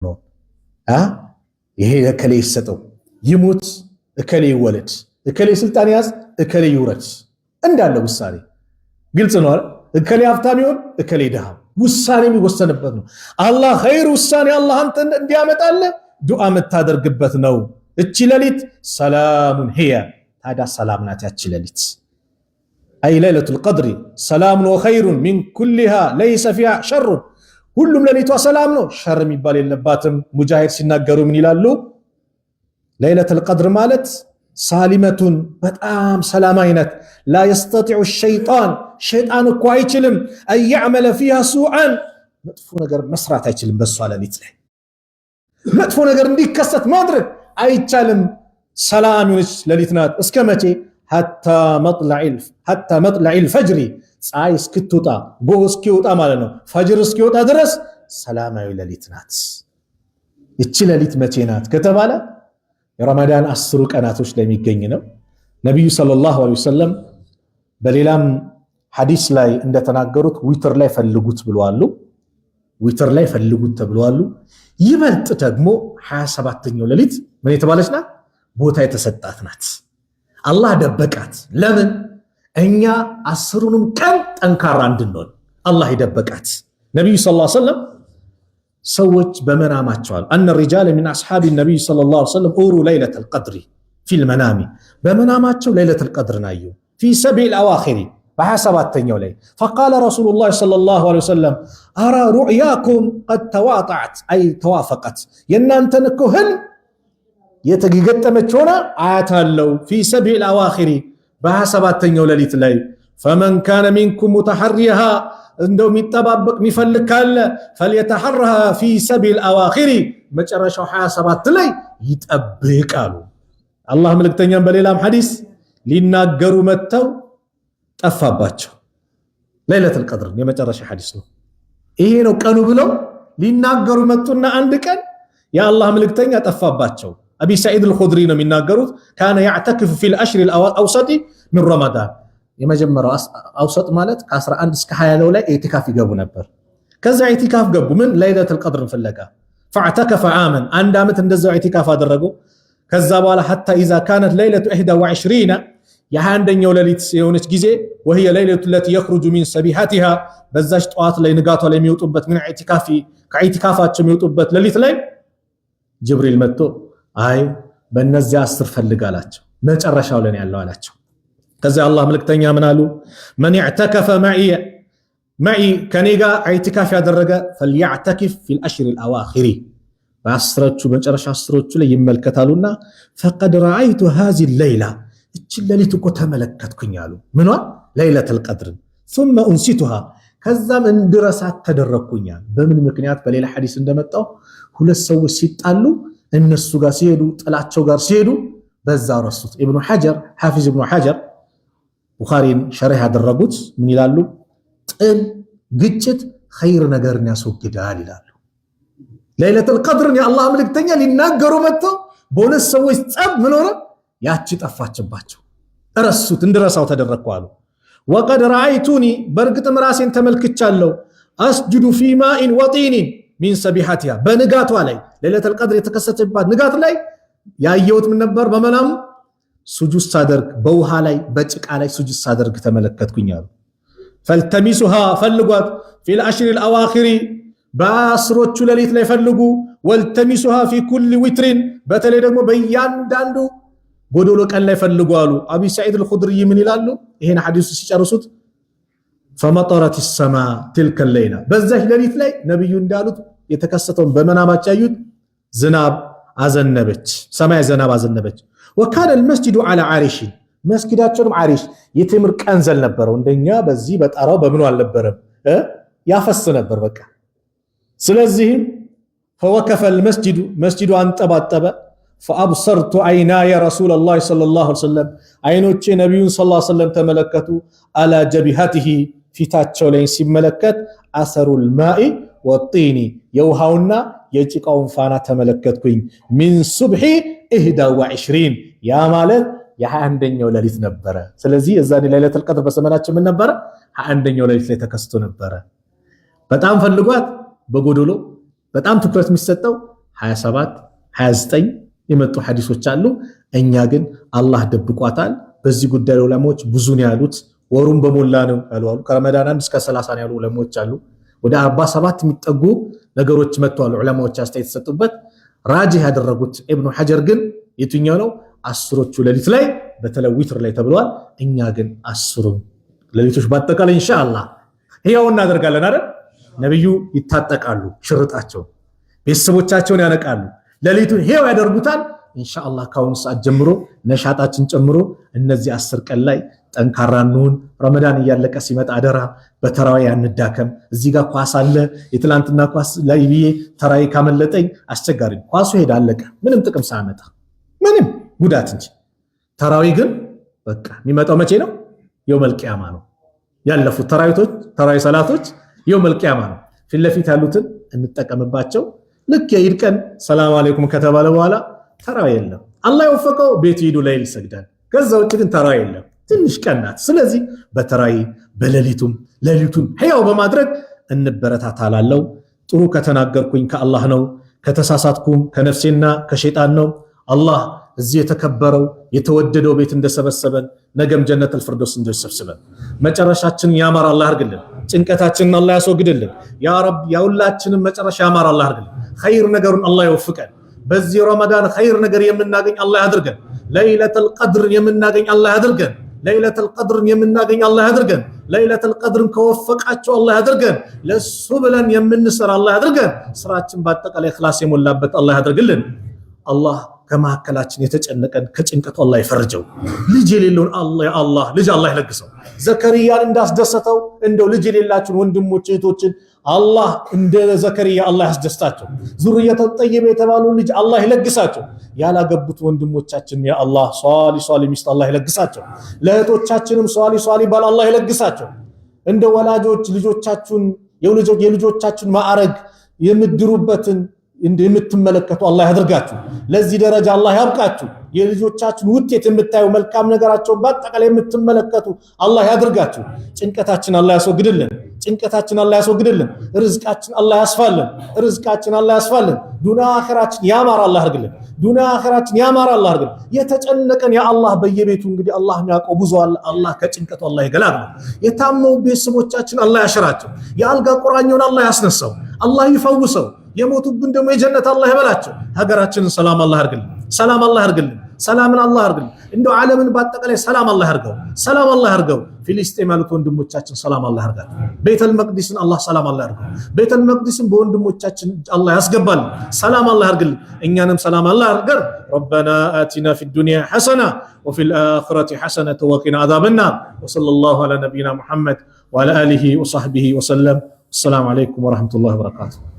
ነው ይሄ እከሌ ይሰጠው ይሙት እከሌ ይወለድ እከሌ ስልጣን ያዝ እከሌ ይውረድ እንዳለ ውሳኔ ግልጽ ነው እከሌ ሀብታም ይሁን እከሌ ድሃ ውሳኔ የሚወሰንበት ነው አላህ ኸይር ውሳኔ አላህ አንተ እንዲያመጣለ ዱዓ መታደርግበት ነው እቺ ሌሊት ሰላሙን ሂያ ታዳ ሰላም ናት ያቺ ሌሊት አይ ለይለቱል ቀድር ሰላሙን ወኸይሩን ሚን ኩልሃ ለይሰ ፊሃ ሸር ሁሉም ሌሊቷ ሰላም ነው ሸር የሚባል የለባትም ሙጃሂድ ሲናገሩ ምን ይላሉ ለይለቱል ቀድር ማለት ሳሊመቱን በጣም ሰላማይነት لا يستطيع الشيطان شيطان እኮ አይችልም أن يعمل فيها سوءا መጥፎ ነገር መስራት አይችልም በሷ ሌሊት ላይ መጥፎ ነገር እንዲከሰት ማድረግ አይቻልም ሰላም ይሁንሽ ሌሊት ናት እስከ መቼ حتى مطلع الفجر ፀሐይ እስክትወጣ ጎህ እስኪወጣ ማለት ነው ፈጅር እስኪወጣ ድረስ ሰላማዊ ሌሊት ናት እቺ ሌሊት መቼ ናት ከተባለ የረመዳን 10 ቀናቶች ላይ የሚገኝ ነው ነብዩ ሰለላሁ ዐለይሂ ወሰለም በሌላም ሐዲስ ላይ እንደተናገሩት ዊትር ላይ ፈልጉት ብለዋል ዊትር ላይ ፈልጉት ተብለዋል ይበልጥ ደግሞ 27ኛው ሌሊት ምን የተባለች ናት ቦታ የተሰጣት ናት አላህ ደበቃት ለምን እኛ 10ሩንም ቀን ጠንካራ እንድንሆን አላህ ይደበቃት ነብዩ ሰለላሁ ዐለይሂ ወሰለም ሰዎች በመናማቸዋል أن الرجال من أصحاب النبي صلى الله عليه وسلم أوروا ليلة القدر في المنام بمناماتቸው ليلة القدر ናዩ في سبع الأواخر በ27ኛው ላይ فقال رسول الله صلى الله عليه وسلم أرى رؤياكم قد تواطعت أي توافقت የናንተን እኮ ህልም የተገገጠመች ሆነ አያታለው في سبع الأواخر በ27ኛው ሌሊት ላይ فمن كان منكم متحريها እንደው የሚጠባበቅ የሚፈልግ ካለ فليتحرها في سبع الأواخر መጨረሻው 27 ላይ ይጠብቃሉ አላህ መልእክተኛም በሌላም ሐዲስ ሊናገሩ መተው ጠፋባቸው ለይለቱል ቀድር የመጨረሻ ሐዲስ ነው ይሄ ነው ቀኑ ብለው ሊናገሩ መጡና አንድ ቀን የአላህ መልእክተኛ ጠፋባቸው አቢ ሰዒድ አልኹድሪ ነው የሚናገሩት كان يعتكف في الاشهر الاوسط من رمضان የመጀመሪያው አውሰጥ ማለት ከ11 እስከ 20 ላይ ኢቲካፍ ይገቡ ነበር ከዛ ኢቲካፍ ገቡ ምን ለይለቱል ቀድር ፍለጋ فاعتكف عاما አንድ አመት እንደዛው ኢቲካፍ አደረገው ከዛ በኋላ حتى اذا كانت ليله 21 የ21ኛው ሌሊት የሆነች ጊዜ وهي ليله التي يخرج من سبيحتها በዛች ጧት ላይ ንጋቷ ላይ የሚወጡበት ምን ኢቲካፊ ከኢቲካፋቸው የሚወጡበት ሌሊት ላይ ጅብሪል መጥቶ አይ በእነዚያ 10 ፈልጋላቸው መጨረሻው ላይ ያለው አላቸው ከዛ አላህ መልእክተኛ ምን አሉ من اعتكف معي ከኔጋ ኢቲካፍ ያደረገ فليعتكف في الاشهر الاواخر በአስሮቹ መጨረሻ አስሮቹ ላይ ይመልከታሉና فقد رايت هذه الليله እቺ ሌሊት እኮ ተመለከትኩኝ አሉ ምንዋ ለይለቱል ቀድር ثم انسيتها ከዛም እንድረሳት ተደረኩኝ በምን ምክንያት በሌላ ሐዲስ እንደመጣው ሁለት ሰዎች ሲጣሉ እነሱ ጋር ሲሄዱ ጥላቸው ጋር ሲሄዱ በዛው ረሱት ኢብኑ ሐጀር ሐፊዝ ኢብኑ ሐጀር ቡኻሪን ሸርህ ያደረጉት ምን ይላሉ ጥል ግጭት ኸይር ነገርን ያስወግዳል ይላሉ ለይለቱል ቀድር የአላህ መልእክተኛ ሊናገሩ መጥተው በሁለት ሰዎች ጸብ ምን ሆነ ያቺ ጠፋችባቸው ረሱት እንድረሳው ተደረኩ አሉ وقد رايتني برغتم راسين ተመልክቻለሁ اسجد في ماء وطين من سبيحتها በንጋቷ ላይ ለይለቱል ቀድር የተከሰተባት ንጋት ላይ ያየሁት ምን ነበር በመናም ሱጁድ ሳደርግ በውሃ ላይ በጭቃ ላይ ሱጁድ ሳደርግ ተመለከትኩኝ አሉ فالتمسها فلغت في الاشهر الاواخر በአስሮቹ ሌሊት ላይ ፈልጉ والتمسها في كل وتر በተለይ ደግሞ በእያንዳንዱ ጎዶሎ ቀን ላይ ፈልጉ አሉ አቢ ሰዒድ አልኹድሪ ምን ይላሉ ይሄን ሐዲስ ሲጨርሱት فمطرت السماء تلك الليله በዛች ሌሊት ላይ ነብዩ እንዳሉት የተከሰተውን በመናማቸው ያዩት ዝናብ አዘነበች ሰማይ ዝናብ አዘነበች وكان المسجد على عرش መስጊዳቸውም عرش የትምር ቀንዘል ነበረው እንደኛ በዚህ በጣራው በምኑ አልነበረም ያፈስ ነበር በቃ ስለዚህ فوقف المسجد مسجد አንጠባጠበ فابصرت عيناي رسول الله صلى الله عليه وسلم አይኖቼ ነብዩን صلى الله عليه وسلم ተመለከቱ على جبهته ፊታቸው ላይ ሲመለከት اثر الماء والطين የውሃውና የጭቃውን ፋና ተመለከትኩኝ من صبح 21 ያ ማለት የ21ኛው ሌሊት ነበር ስለዚህ እዛኔ ለይለቱል ቀድር በሰማናችን ምን ነበር 21ኛው ሌሊት ላይ ተከስቶ ነበር በጣም ፈልጓት በጎዶሎ በጣም ትኩረት የሚሰጠው 27 29 የመጡ ሐዲሶች አሉ እኛ ግን አላህ ደብቋታል በዚህ ጉዳይ ዑለሞች ብዙ ነው ያሉት ወሩን በሞላ ነው ያሉ ከረመዳን 1 እስከ 30 ነው ያሉ ዑለሞች አሉ ወደ 47 የሚጠጉ ነገሮች መጥተዋል ዑለማዎች አስተያየት ሰጡበት ራጂህ ያደረጉት ኢብኑ ሐጀር ግን የትኛው ነው አስሮቹ ሌሊት ላይ በተለይ ዊትር ላይ ተብሏል እኛ ግን አስሩ ሌሊቶች ባጠቃላይ ኢንሻአላህ ይሄው እናደርጋለን አይደል ነብዩ ይታጠቃሉ ሽርጣቸው ቤተሰቦቻቸውን ያነቃሉ ሌሊቱን ይሄው ያደርጉታል ኢንሻአላህ ካሁን ሰዓት ጀምሮ ነሻጣችን ጨምሮ እነዚህ 10 ቀን ላይ ጠንካራኑን ረመዳን እያለቀ ሲመጣ አደራ በተራዊ አንዳከም እዚህ ጋር ኳስ አለ የትላንትና ኳስ ላይ ብዬ ተራዊ ካመለጠኝ አስቸጋሪ ኳሱ ሄዳ አለቀ ምንም ጥቅም ሳያመጣ ምንም ጉዳት እንጂ ተራዊ ግን በቃ የሚመጣው መቼ ነው የውመል ቂያማ ነው ያለፉት ተራዊ ሰላቶች የውመል ቂያማ ነው ፊት ለፊት ያሉትን እንጠቀምባቸው ልክ የኢድ ቀን ሰላም አለይኩም ከተባለ በኋላ ተራዊ የለም አላህ ይወፈቀው ቤት ሄዱ ላይል ሰግዳል ከዛ ውጭ ግን ተራዊ የለም ትንሽ ቀናት ስለዚህ በተራዊ ሌሊቱን ህያው በማድረግ እንበረታታላለው ጥሩ ከተናገርኩኝ ከአላህ ነው ከተሳሳትኩም ከነፍሴና ከሸይጣን ነው አላህ እዚህ የተከበረው የተወደደው ቤት እንደሰበሰበን ነገም ጀነተል ፊርደውስ እንደሰበሰበን መጨረሻችን ያማር አላህ ያርግልን ጭንቀታችንን አላህ ያስወግድልን ያ ረብ ያውላችንን መጨረሻ ያማር አላህ ያርግልን ኸይር ነገሩን አላህ ይወፍቀን በዚህ ረመዳን ኸይር ነገር የምናገኝ አላህ ያድርገን ለይለተል ቀድር የምናገኝ አላህ ያድርገን ለይለተል ቀድርን የምናገኝ አላህ ያድርገን ለይለተል ቀድርን ከወፈቃቸው አላህ ያድርገን ለሱ ብለን የምንሰራ አላህ ያድርገን ስራችን በአጠቃላይ ኢኽላስ የሞላበት አላህ ያድርግልን አላህ ከማከላችን የተጨነቀን ከጭንቀቱ አላህ ይፈርጀው ልጅ የሌለውን አላህ ልጅ አላህ ይለግሰው ዘከሪያን እንዳስደሰተው እንደው ልጅ የሌላችሁን ወንድሞች እህቶችን አላህ እንደ ዘከሪያ አላህ ያስደስታቸው ዙርየተ ጠይበ የተባሉ ልጅ አላህ ይለግሳቸው ያላገቡት ወንድሞቻችን ያ አላህ ሷሊ ሚስት አላህ ይለግሳቸው ለእህቶቻችንም ሷሊ ባል አላህ ይለግሳቸው እንደ ወላጆች ልጆቻችሁን የልጆቻችሁን ማዕረግ የምድሩበትን እንደምትመለከቱ አላህ ያድርጋችሁ ለዚህ ደረጃ አላህ ያብቃችሁ የልጆቻችሁን ውጤት የምታዩ መልካም ነገራቸውን በአጠቃላይ የምትመለከቱ አላህ ያድርጋችሁ ጭንቀታችን አላህ ያስወግድልን ርዝቃችን አላህ ያስፋልን ዱንያ አኺራችን ያማር አላህ ያርግልን የተጨነቀን ያ አላህ በየቤቱ እንግዲህ አላህ የሚያውቀው ብዙ አላህ ከጭንቀቱ አላህ ይገላግል የታመሙ ቤተሰቦቻችን አላህ ያሽራቸው የአልጋ ቁራኛውን አላህ ያስነሳው አላህ ይፈውሰው የሞቱብን ደግሞ የጀነት አላህ ይበላቸው ሀገራችንን ሰላም አላህ ያርግልን ሰላምን አላህ ያርግልን እንደው ዓለምን በአጠቃላይ ሰላም አላህ ያርገው ፊልስጤም ያሉት ወንድሞቻችን ሰላም አላህ ያርጋቸው ቤተል መቅዲስን አላህ ሰላም አላህ ያርገው ቤተል መቅዲስን በወንድሞቻችን አላህ ያስገባል ሰላም አላህ ያርግልን እኛንም ሰላም አላህ ያርገር ربنا آتنا في الدنيا حسنة وفي الآخرة حسنة وقنا عذاب النار وصلى الله على نبينا محمد وعلى آله وصحبه وسلم السلام عليكم ورحمة الله وبركاته